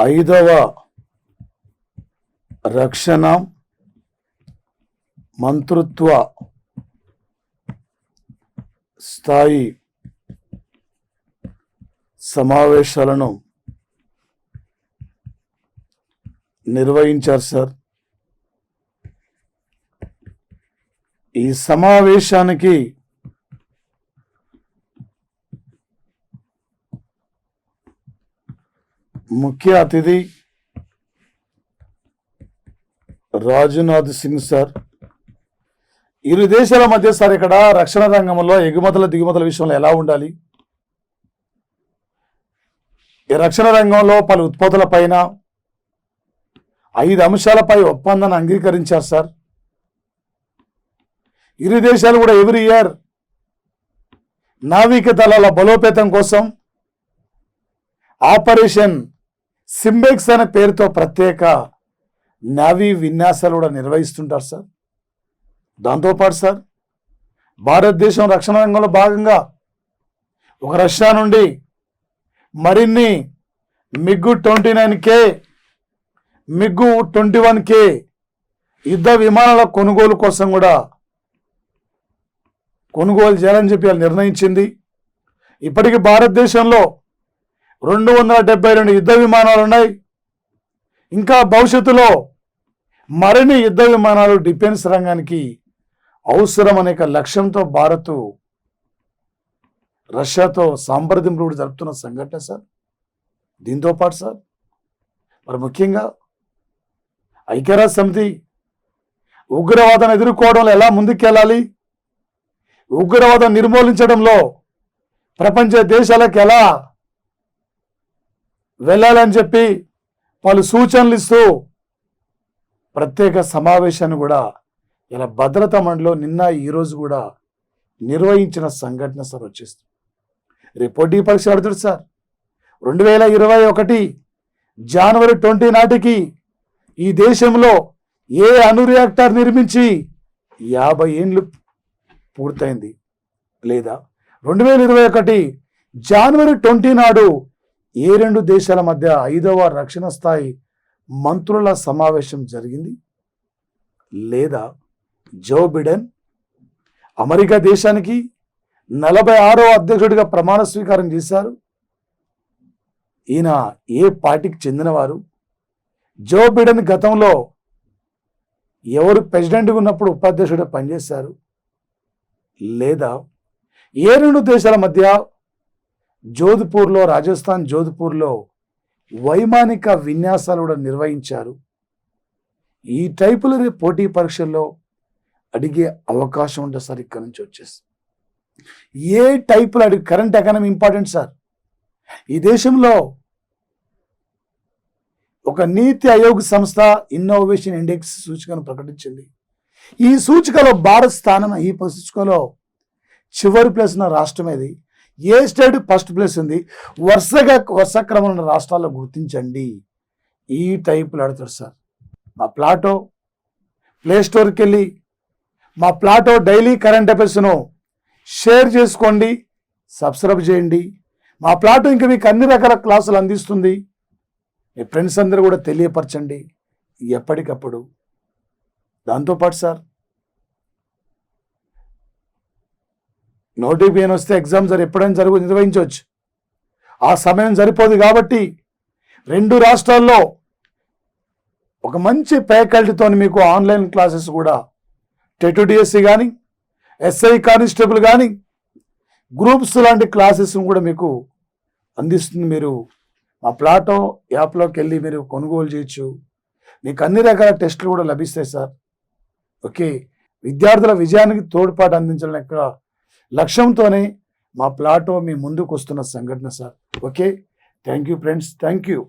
5వ రక్షణ మంత్రిత్వ స్థాయి సమావేశాలను నిర్వహించారు సార్. ఈ సమావేశానికి ముఖ్య అతిథి రాజ్నాథ్ సింగ్ సార్. ఇరు దేశాల మధ్య సార్ ఇక్కడ రక్షణ రంగంలో ఎగుమతుల దిగుమతుల విషయంలో ఎలా ఉండాలి, ఈ రక్షణ రంగంలో పలు ఉత్పత్తుల పైన 5 అంశాలపై ఒప్పందాన్ని అంగీకరించారు సార్. ఇరు దేశాలు కూడా ఎవ్రీ ఇయర్ నావిక దళాల బలోపేతం కోసం ఆపరేషన్ సింబెక్స్ అనే పేరుతో ప్రత్యేక నావీ విన్యాసాలు కూడా నిర్వహిస్తుంటారు సార్. దాంతోపాటు సార్ భారతదేశం రక్షణ రంగంలో భాగంగా ఒక రష్యా నుండి మరిన్ని మిగ్గు 29K, మిగ్గు 21K యుద్ధ విమానాల కొనుగోలు కోసం కూడా కొనుగోలు చేయాలని చెప్పి నిర్ణయించింది. ఇప్పటికీ భారతదేశంలో 272 యుద్ధ విమానాలు ఉన్నాయి. ఇంకా భవిష్యత్తులో మరిన్ని యుద్ధ విమానాలు డిఫెన్స్ రంగానికి అవసరం అనే లక్ష్యంతో భారత్ రష్యాతో సంప్రదింపులు జరుపుతున్న సంఘటన సార్. దీంతో పాటు సార్ మరి ముఖ్యంగా ఐక్యరాజ్య సమితి ఉగ్రవాదాన్ని ఎదుర్కోవడంలో ఎలా ముందుకెళ్ళాలి, ఉగ్రవాదం నిర్మూలించడంలో ప్రపంచ దేశాలకు ఎలా వెళ్ళాలని చెప్పి పలు సూచనలు ఇస్తూ ప్రత్యేక సమావేశాన్ని కూడా ఇలా భద్రతా మండలిలో నిన్న ఈరోజు కూడా నిర్వహించిన సంఘటన సార్ వచ్చేస్తుంది. రేపు పోటీ పరీక్ష అడుగుతాడు సార్. 2021 జనవరి 20 నాటికి ఈ దేశంలో ఏ అణు రియాక్టర్ నిర్మించి 50 ఏండ్లు పూర్తయింది, లేదా 2021 జనవరి 20 నాడు ఏ 2 దేశాల మధ్య 5వ రక్షణ స్థాయి మంత్రుల సమావేశం జరిగింది, లేదా జో బిడెన్ అమెరికా దేశానికి 46వ అధ్యక్షుడిగా ప్రమాణ స్వీకారం చేశారు. ఈయన ఏ పార్టీకి చెందినవారు, జో బిడెన్ గతంలో ఎవరు ప్రెసిడెంట్గా ఉన్నప్పుడు ఉపాధ్యక్షుడిగా పనిచేశారు, లేదా ఏ 2 దేశాల మధ్య జోధ్పూర్లో, రాజస్థాన్ జోధ్పూర్లో వైమానిక విన్యాసాలు కూడా నిర్వహించారు. ఈ టైపుల పోటీ పరీక్షల్లో అడిగే అవకాశం ఉంటుంది సార్. ఇక్కడ నుంచి వచ్చేసి ఏ టైపులు అడిగి కరెంట్ ఎకానమీ ఇంపార్టెంట్ సార్. ఈ దేశంలో ఒక నీతి ఆయోగ్ సంస్థ ఇన్నోవేషన్ ఇండెక్స్ సూచికను ప్రకటించింది. ఈ సూచికలో భారత్ స్థానం, ఈ సూచికలో చివరి ప్లేస్ ఉన్న రాష్ట్రం ఏది, ఏ స్టేట్ ఫస్ట్ ప్లేస్ ఉంది, వరుస క్రమంలో రాష్ట్రాల్లో గుర్తించండి. ఈ టైపులు అడుగుతారు సార్. మా ప్లాటో ప్లే స్టోర్కి వెళ్ళి మా ప్లాటో డైలీ కరెంట్ అఫైర్స్ను షేర్ చేసుకోండి, సబ్స్క్రైబ్ చేయండి. మా ప్లాటో ఇంకా మీకు అన్ని రకాల క్లాసులు అందిస్తుంది. మీ ఫ్రెండ్స్ అందరూ కూడా తెలియపరచండి ఎప్పటికప్పుడు. దాంతోపాటు సార్ నోటిఫికేషన్ వస్తే ఎగ్జామ్స్ ఎప్పుడైనా నిర్వహించవచ్చు. ఆ సమయం సరిపోదు కాబట్టి 2 రాష్ట్రాల్లో ఒక మంచి ఫ్యాకల్టీతో మీకు ఆన్లైన్ క్లాసెస్ కూడా టెట్డిఎస్సి కానీ, ఎస్ఐ కానిస్టేబుల్ కానీ, గ్రూప్స్ లాంటి క్లాసెస్ కూడా మీకు అందిస్తుంది. మీరు మా ప్లాటో యాప్లోకి వెళ్ళి మీరు కొనుగోలు చేయొచ్చు. మీకు అన్ని రకాల టెస్టులు కూడా లభిస్తాయి సార్. ఓకే, విద్యార్థుల విజయానికి తోడ్పాటు అందించాలని యొక్క లక్ష్యంతోనే మా ప్లాటో మీ ముందుకు వస్తున్న సంఘటన sir. Okay, thank you friends, thank you.